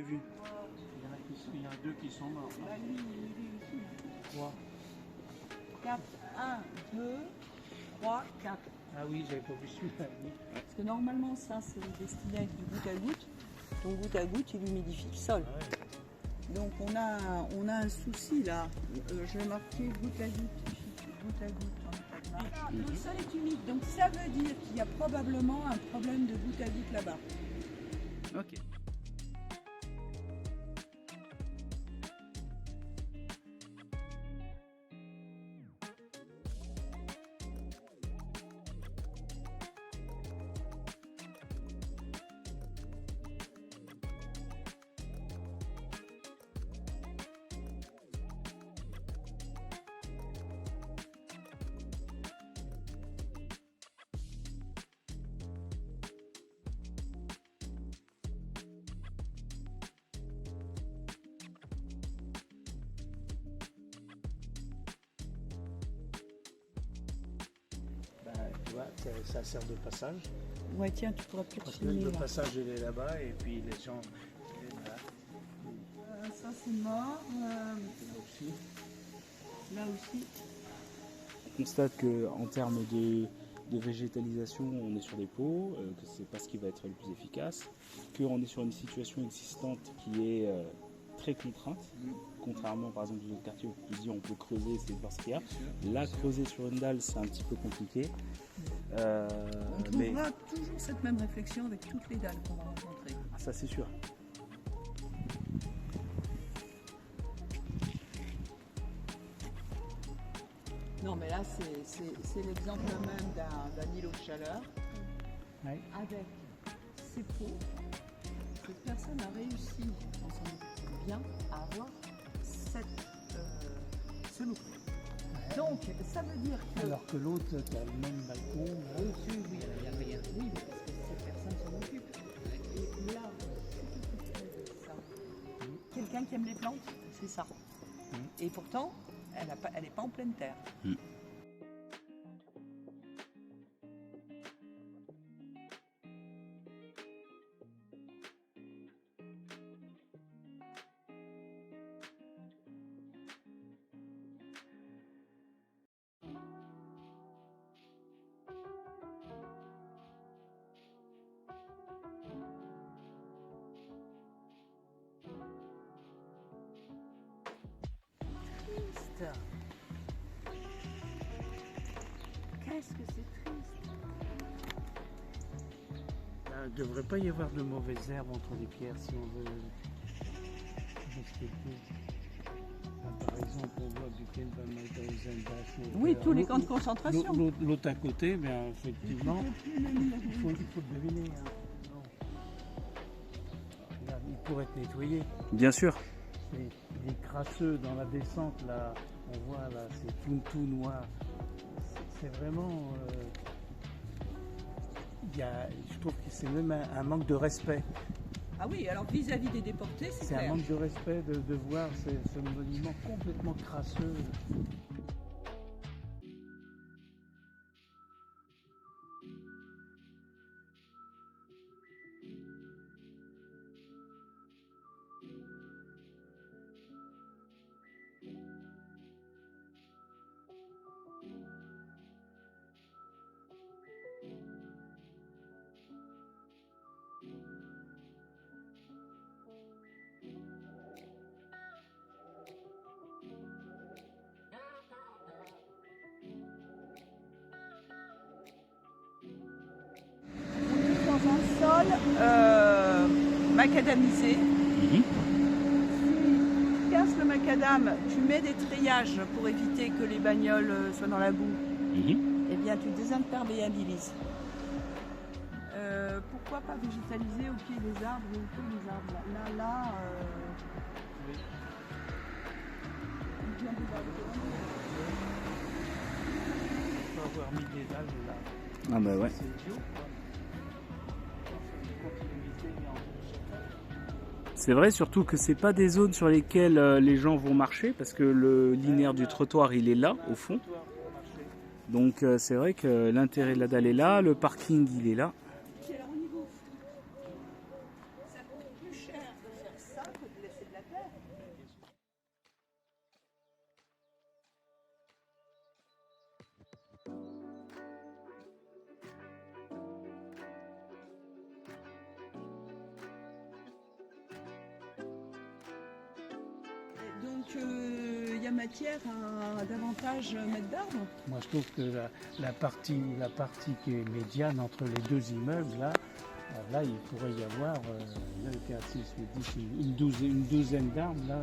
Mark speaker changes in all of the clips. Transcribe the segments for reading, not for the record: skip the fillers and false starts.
Speaker 1: vu. Il y en a deux qui sont morts.
Speaker 2: Là, lui, il est ici.
Speaker 1: 3.
Speaker 2: 4, 1, 2, 3, 4.
Speaker 1: Ah oui, j'avais pas vu celui-là. Oui.
Speaker 2: Parce que normalement, ça, c'est destiné à être du goutte à goutte. Donc, goutte à goutte, il humidifie le sol.
Speaker 1: Ah ouais.
Speaker 2: Donc, on a un souci là. Je vais marquer goutte à goutte. Goutte à goutte en état de marche. Le sol est humide. Donc, ça veut dire qu'il y a probablement un problème de goutte à goutte là-bas.
Speaker 1: Ok. Tu vois, ça sert de passage.
Speaker 2: Ouais, tiens, tu pourras peut-être
Speaker 1: Parce que
Speaker 2: filmer
Speaker 1: le
Speaker 2: là.
Speaker 1: passage il est là-bas et puis les gens. Il est là.
Speaker 2: Ça, c'est mort.
Speaker 1: Là aussi.
Speaker 2: Là aussi.
Speaker 3: On constate qu'en termes de végétalisation, on est sur des pots, que c'est pas ce qui va être le plus efficace, qu'on est sur une situation existante qui est très contrainte, contrairement par exemple aux autres quartiers où on peut dire on peut creuser, essayer de voir ce qu'il y a. Là, creuser sur une dalle, c'est un petit peu compliqué.
Speaker 2: On trouvera toujours cette même réflexion avec toutes les dalles qu'on va rencontrer.
Speaker 3: Ça, c'est sûr.
Speaker 2: Non, mais là, c'est l'exemple même d'un îlot de chaleur
Speaker 1: Ouais.
Speaker 2: avec ses pots. Cette personne a réussi, dans son bien, à avoir ce look. Donc, ça veut dire que...
Speaker 1: Alors que l'autre qui a le même balcon. Là,
Speaker 2: Au-dessus, oui, il n'y a rien. Oui, mais parce que cette personne s'en occupe. Et là, c'est tout de ça. Quelqu'un qui aime les plantes, c'est ça. Et pourtant, elle n'est pas en pleine terre. Triste. Qu'est-ce que c'est triste.
Speaker 1: il ne devrait pas y avoir de mauvaises herbes entre les pierres si on veut respecter. Par exemple, on voit duquel va mettre
Speaker 2: Oui, tous les camps de concentration.
Speaker 1: L'autre à côté, bien effectivement, il faut le deviner. Hein. Non. Regarde, il pourrait être nettoyé.
Speaker 3: Bien sûr.
Speaker 1: Il est crasseux dans la descente, là, on voit là, c'est tout noir. C'est vraiment... je trouve que c'est même un manque de respect.
Speaker 2: Ah oui, alors vis-à-vis des déportés, c'est
Speaker 1: C'est
Speaker 2: clair.
Speaker 1: un manque de respect de voir ce monument complètement crasseux.
Speaker 2: Dans un sol macadamisé. Si tu casses le macadam, tu mets des triages pour éviter que les bagnoles soient dans la boue. Eh bien, tu désimperméabilises. Pourquoi pas végétaliser au pied des arbres ou autour des arbres? Là,
Speaker 1: Oui.
Speaker 2: il vient des arbres.
Speaker 1: Il faut avoir mis des dalles là.
Speaker 3: Ah bah ouais.
Speaker 1: C'est idiot, quoi. Continuité, mais en plus.
Speaker 3: C'est vrai, surtout que c'est pas des zones sur lesquelles les gens vont marcher parce que le linéaire du trottoir il est là au fond. Donc c'est vrai que l'intérêt de la dalle est là, le parking il est là.
Speaker 2: Puis alors au niveau, ça coûte plus cher de faire qu'il y a matière à davantage mettre d'arbres?
Speaker 1: Moi, je trouve que la partie qui est médiane entre les deux immeubles, là il pourrait y avoir 2, 4, 6, 8, 10, une douzaine d'arbres. Là,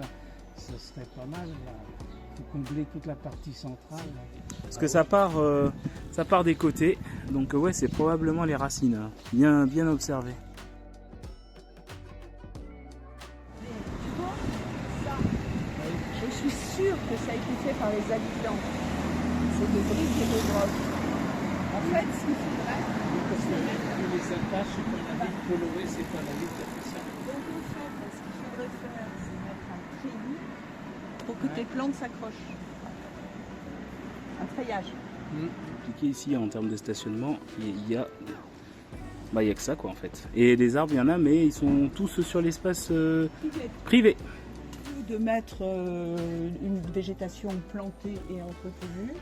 Speaker 1: ce serait pas mal. Il faut combler toute la partie centrale.
Speaker 3: Parce que ça part des côtés, donc ouais, c'est probablement les racines, hein. Bien observé.
Speaker 2: Tu vois, ça, je suis sûre que ça a été fait par les habitants. C'est de briques et de brocs. En fait, ce qu'il faudrait,
Speaker 1: Les attaches, c'est pas la ligne colorée, c'est pas la ligne qui a fait ça.
Speaker 2: donc en fait, ce qu'il faudrait faire, c'est mettre un treillis pour que tes plantes s'accrochent. Un treillage.
Speaker 3: Compliqué ici en termes de stationnement, il y a que ça quoi en fait. Et les arbres, il y en a, mais ils sont tous sur l'espace privé.
Speaker 2: De mettre une végétation plantée et entretenue,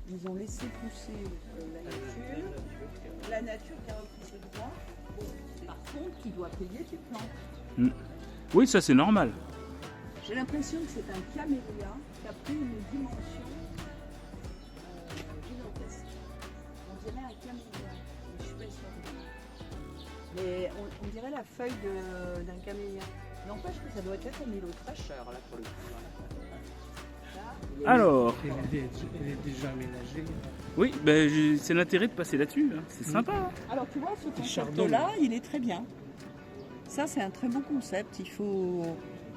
Speaker 2: ils ont laissé pousser la nature qui a repris ses droits. Bon, par contre, tu dois payer tes plantes.
Speaker 3: Oui, ça c'est normal.
Speaker 2: J'ai l'impression que c'est un camélia qui a pris une dimension gigantesque. On dirait un camélia, mais je suis pas sûre. Mais on dirait la feuille d'un camélia. N'empêche que ça doit être un îlot de fraîcheur là pour le coup. Là,
Speaker 3: Alors,
Speaker 1: Elle est déjà aménagée.
Speaker 3: oui, ben, c'est l'intérêt de passer là-dessus, hein. C'est sympa. Hein.
Speaker 2: alors tu vois, ce
Speaker 1: chardon.
Speaker 2: concept-là, il est très bien. Ça, c'est un très beau concept. Il faut...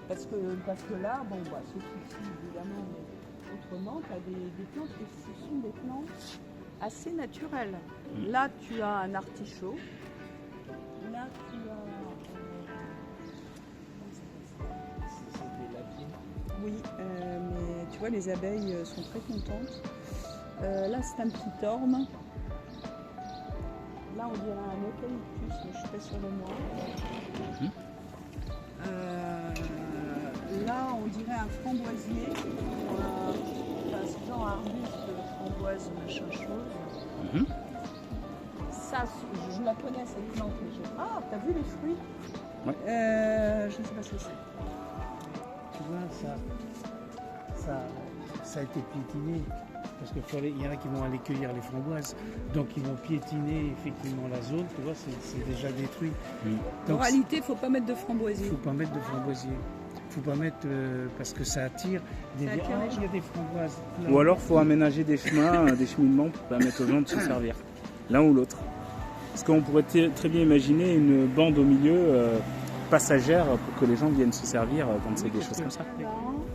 Speaker 2: Parce que là, bon, bah, ce truc-ci, évidemment, mais autrement, tu as des plantes, et ce sont des plantes assez naturelles. Là, tu as un artichaut. Là, tu as... Oui, mais tu vois, les abeilles sont très contentes. Là, c'est un petit orme. Là, on dirait un eucalyptus, mais je suis pas sûre de moi. Là, on dirait un framboisier. C'est genre arbuste, framboise, machin chose. Ça, je la connais cette plante. Ah, t'as vu les fruits?
Speaker 3: Ouais.
Speaker 2: Je ne sais pas ce que c'est.
Speaker 1: Tu vois, ça a été piétiné. Parce qu'il y en a qui vont aller cueillir les framboises. Donc ils vont piétiner effectivement la zone. Tu vois, c'est déjà détruit.
Speaker 2: En
Speaker 1: Donc,
Speaker 2: réalité, il ne faut pas mettre de
Speaker 1: il
Speaker 2: framboisier.
Speaker 1: ne faut pas mettre de framboisier. Il ne faut pas mettre parce que ça attire des
Speaker 2: Ça attire les
Speaker 1: il y a des framboises. Là.
Speaker 3: Ou alors, faut aménager des chemins, des cheminements pour permettre aux gens de se servir, l'un ou l'autre. Parce qu'on pourrait très bien imaginer une bande au milieu passagère pour que les gens viennent se servir quand c'est des choses comme ça.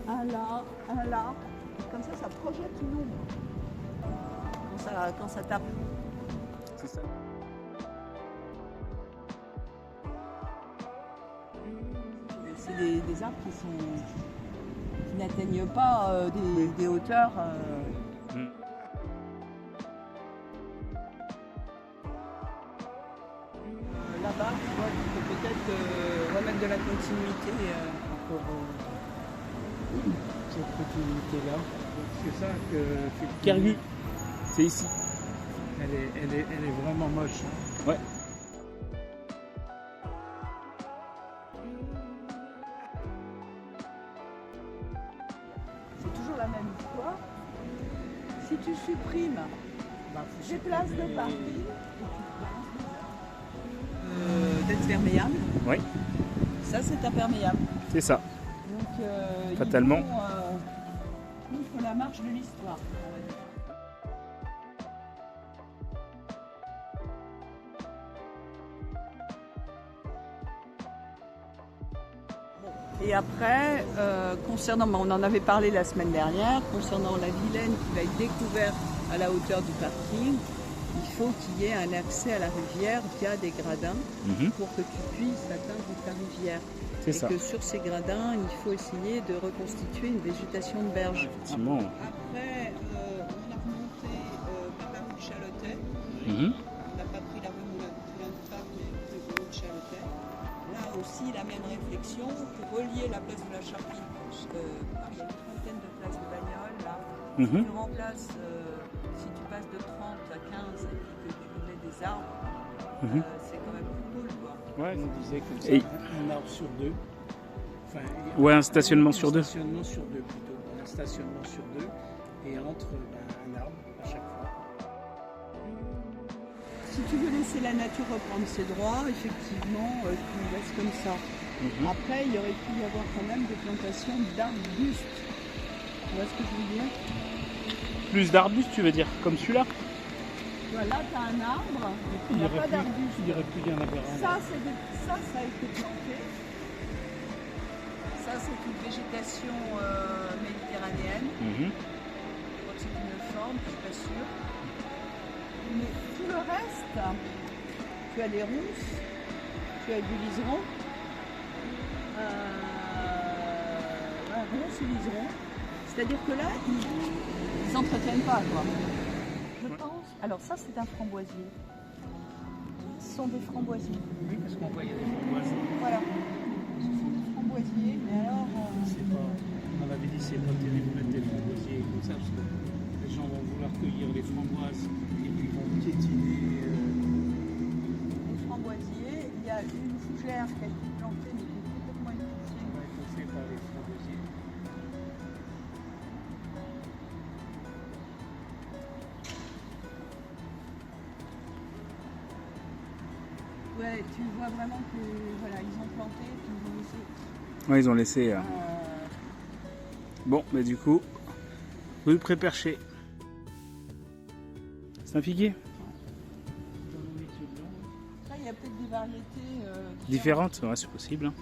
Speaker 2: Un là, un là. Comme ça projette une ombre. Quand ça tape.
Speaker 3: C'est ça.
Speaker 2: C'est des arbres qui n'atteignent pas des hauteurs. Là-bas, tu vois, tu peux peut-être remettre de la continuité.
Speaker 1: Cette continuité-là. C'est ça que
Speaker 3: Kergu, c'est ici.
Speaker 1: elle est vraiment moche. Hein.
Speaker 3: Ouais.
Speaker 2: C'est toujours la même histoire. Si tu supprimes des places de parking, d'être perméable,
Speaker 3: Oui,
Speaker 2: ça c'est imperméable.
Speaker 3: c'est ça.
Speaker 2: Donc,
Speaker 3: Fatalement.
Speaker 2: ils vont, contre la marche de l'histoire. on va dire. Et après, concernant, on en avait parlé la semaine dernière, concernant la Vilaine qui va être découverte à la hauteur du parking, il faut qu'il y ait un accès à la rivière via des gradins pour que tu puisses atteindre ta rivière.
Speaker 3: C'est
Speaker 2: Et
Speaker 3: ça.
Speaker 2: que sur ces gradins, il faut essayer de reconstituer une végétation de berge.
Speaker 3: Effectivement.
Speaker 2: Après, on a remonté par la rue de Chalotais.
Speaker 3: Mhm.
Speaker 2: On n'a pas pris la rue Moulin de Parc, mais la rue de Chalotais. Là aussi, la même réflexion pour relier la place de la Charpie. Il y a une trentaine de places de bagnole là. Si tu remplaces, si tu passes de 30 à 15 et puis que tu mets des arbres, c'est quand même plus cool quoi.
Speaker 3: Ouais.
Speaker 1: On disait comme ça,
Speaker 3: Et-
Speaker 1: un arbre sur deux. Enfin,
Speaker 3: Ouais, un stationnement sur deux.
Speaker 1: Un stationnement sur deux plutôt. stationnement sur 2 et entre un arbre à chaque fois.
Speaker 2: Si tu veux laisser la nature reprendre ses droits, effectivement, tu laisses comme ça. Après, il aurait pu y avoir quand même des plantations d'arbustes. Tu vois ce que je veux dire?
Speaker 3: Plus d'arbustes, tu veux dire, comme celui-là?
Speaker 2: Voilà, tu as un arbre, et puis il n'y a pas d'arbustes.
Speaker 1: Il n'y aurait plus d'y en avoir un.
Speaker 2: Ça, ça a été planté. Ça, c'est une végétation méditerranéenne. Je crois que c'est une forme, je ne suis pas sûre. Mais tout le reste, tu as des ronces, tu as du liseron. Ronces et liseron. C'est-à-dire que là, ils n'entretiennent pas, quoi. Je pense. Alors ça, c'est un framboisier. Ce sont des framboisiers.
Speaker 1: Oui, parce qu'on voit, il y a des framboises.
Speaker 2: Voilà. Ce sont des framboisiers, mais alors...
Speaker 1: On avait dit c'est pas terrible de mettre des framboisiers comme ça, parce que les gens vont vouloir cueillir les framboises et puis ils vont piétiner.
Speaker 2: Les framboisiers, il y a une fougère qui a été plantée, mais qui est complètement étouffée.
Speaker 1: Ouais, étouffés par les framboisiers.
Speaker 2: Ouais, tu vois vraiment que voilà, ils ont planté, puis ils ont laissé.
Speaker 3: Ouais, ils ont laissé. Bon, mais du coup, rue Pré-Perché. C'est un figuier?
Speaker 2: Là, il y a peut-être des variétés
Speaker 3: Différentes? Ouais, c'est possible. Hein.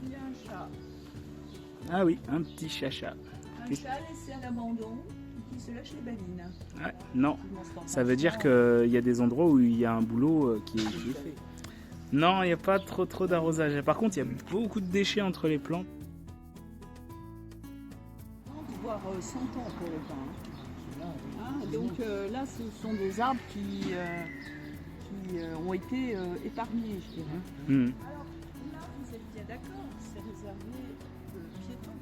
Speaker 2: Il y a un chat.
Speaker 3: Ah oui, un petit chacha.
Speaker 2: Un chat laissé à l'abandon qui se lâche les babines.
Speaker 3: Ouais, non, ça veut dire qu'il y a des endroits où il y a un boulot qui est fait. Non, il n'y a pas trop d'arrosage. Par contre, il y a beaucoup de déchets entre les plantes.
Speaker 2: Voire 100 ans pour le pain. Hein, donc là, ce sont des arbres qui ont été épargnés, je dirais. Alors là, vous êtes bien d'accord, c'est réservé aux piétons.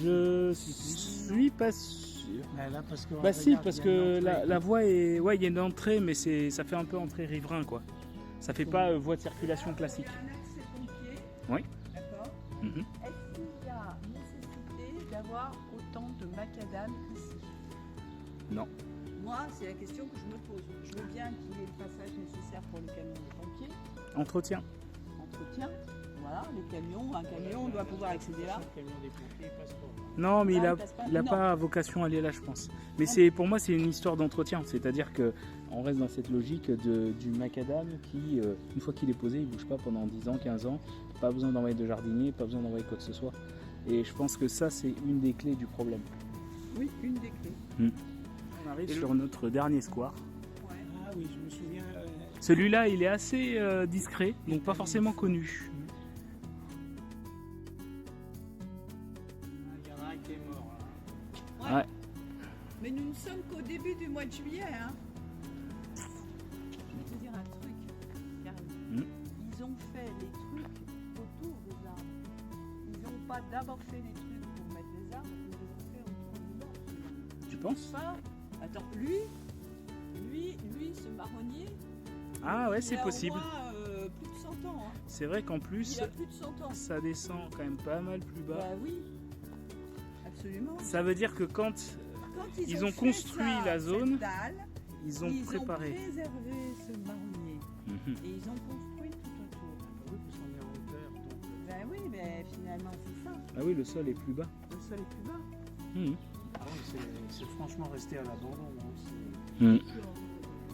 Speaker 3: Je suis pas sûr.
Speaker 1: Là, parce que,
Speaker 3: Bah si, parce que la voie est... Ouais, il y a une entrée, mais ça fait un peu entrée riverain, quoi. Ça fait pas voie de circulation classique.
Speaker 2: Il y a un accès pompier.
Speaker 3: Oui.
Speaker 2: D'accord.
Speaker 3: Mhm.
Speaker 2: Est-ce qu'il y a nécessité d'avoir autant de macadam ici?
Speaker 3: Non.
Speaker 2: Moi, c'est la question que je me pose. Je veux bien qu'il y ait le passage nécessaire pour le camion des pompiers.
Speaker 3: Entretien.
Speaker 2: Entretien. Voilà, un camion doit pouvoir accéder là.
Speaker 1: Le camion des pompiers passe pas.
Speaker 3: Non, mais
Speaker 2: Ah,
Speaker 3: il a pas vocation à aller là, je pense. Mais pour moi, c'est une histoire d'entretien. C'est-à-dire qu'on reste dans cette logique du macadam qui, une fois qu'il est posé, il ne bouge pas pendant 10 ans, 15 ans. Pas besoin d'envoyer de jardinier, pas besoin d'envoyer quoi que ce soit. Et je pense que ça, c'est une des clés du problème.
Speaker 2: Oui, une des clés.
Speaker 3: On arrive sur notre dernier square.
Speaker 2: Ouais.
Speaker 1: Ah oui, je me souviens.
Speaker 3: Celui-là, il est assez discret, donc pas forcément connu.
Speaker 1: Il y en a un qui est mort.
Speaker 2: Ouais.
Speaker 3: Ouais.
Speaker 2: Mais nous ne sommes qu'au début du mois de juillet. Hein. Je vais te dire un truc, Karl. Ils ont fait les trucs autour des arbres. Ils n'ont pas d'abord fait les trucs pour mettre les arbres, ils les ont fait autour des arbres.
Speaker 3: Tu penses?
Speaker 2: Pas. Attends, lui, ce marronnier.
Speaker 3: Ah ouais, c'est
Speaker 2: il a
Speaker 3: possible.
Speaker 2: Au moins, plus de 100 ans. Hein.
Speaker 3: C'est vrai qu'en plus,
Speaker 2: Il a plus de 100 ans.
Speaker 3: ça descend quand même pas mal plus bas.
Speaker 2: Bah oui, absolument.
Speaker 3: Ça veut dire que quand ils ont
Speaker 2: fait
Speaker 3: construit
Speaker 2: ça,
Speaker 3: la zone,
Speaker 2: cette dalle,
Speaker 3: ils ont préparé.
Speaker 2: préservé ce marronnier et ils ont construit tout autour.
Speaker 1: Oui, parce qu'on est en hauteur. Donc,
Speaker 2: Ben oui, mais finalement c'est ça.
Speaker 3: Ah oui, le sol est plus bas.
Speaker 2: Le sol est plus bas.
Speaker 1: c'est franchement resté à l'abandon. Hein.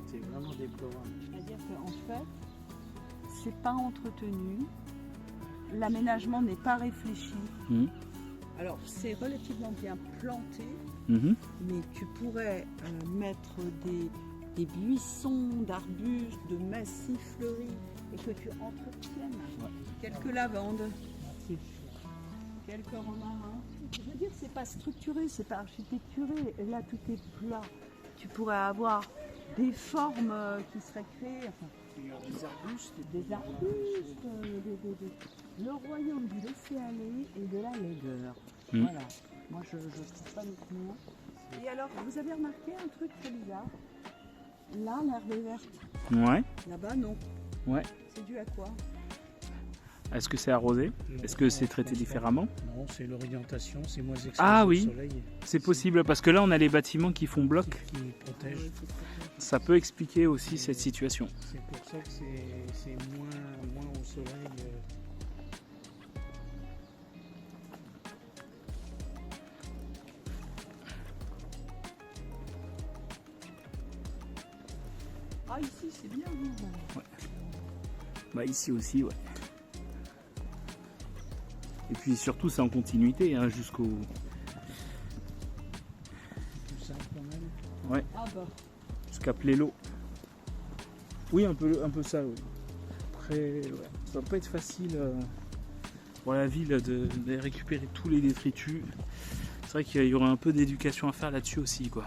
Speaker 1: C'est vraiment déplorable.
Speaker 2: C'est-à-dire qu'en fait, c'est pas entretenu, l'aménagement n'est pas réfléchi. Alors c'est relativement bien planté, mais tu pourrais mettre des buissons d'arbustes, de massifs fleuris et que tu entretiennes. Quelques lavandes, quelques romarins. Je veux dire, c'est pas structuré, c'est pas architecturé. Et là, tout est plat. Tu pourrais avoir des formes qui seraient créées. Enfin,
Speaker 1: Il y a des arbustes.
Speaker 2: le royaume du laisser-aller et de la laideur. Voilà. Moi, je ne trouve pas notre mot. Et alors, vous avez remarqué un truc très bizarre? Là, l'herbe est verte.
Speaker 3: Ouais.
Speaker 2: Là-bas, non.
Speaker 3: Ouais.
Speaker 2: C'est dû à quoi?
Speaker 3: Est-ce que c'est arrosé? Est-ce que c'est traité différemment?
Speaker 1: Non, c'est l'orientation, c'est moins exposé
Speaker 3: Ah
Speaker 1: au
Speaker 3: oui.
Speaker 1: soleil
Speaker 3: C'est possible, parce que là on a les bâtiments qui font bloc.
Speaker 1: qui protège.
Speaker 3: Ça peut expliquer aussi cette situation.
Speaker 1: C'est pour ça que c'est moins au soleil.
Speaker 2: Ah, ici, c'est bien. Hein.
Speaker 3: Bah ici aussi, ouais. Et puis surtout c'est en continuité hein, jusqu'au...
Speaker 1: Tout ça quand même.
Speaker 3: Ouais,
Speaker 2: Ah bah,
Speaker 3: jusqu'à Plélo. Oui, un peu ça, oui. Après, ouais, ça va pas être facile pour la ville de récupérer tous les détritus. C'est vrai qu'il y aura un peu d'éducation à faire là-dessus aussi, quoi.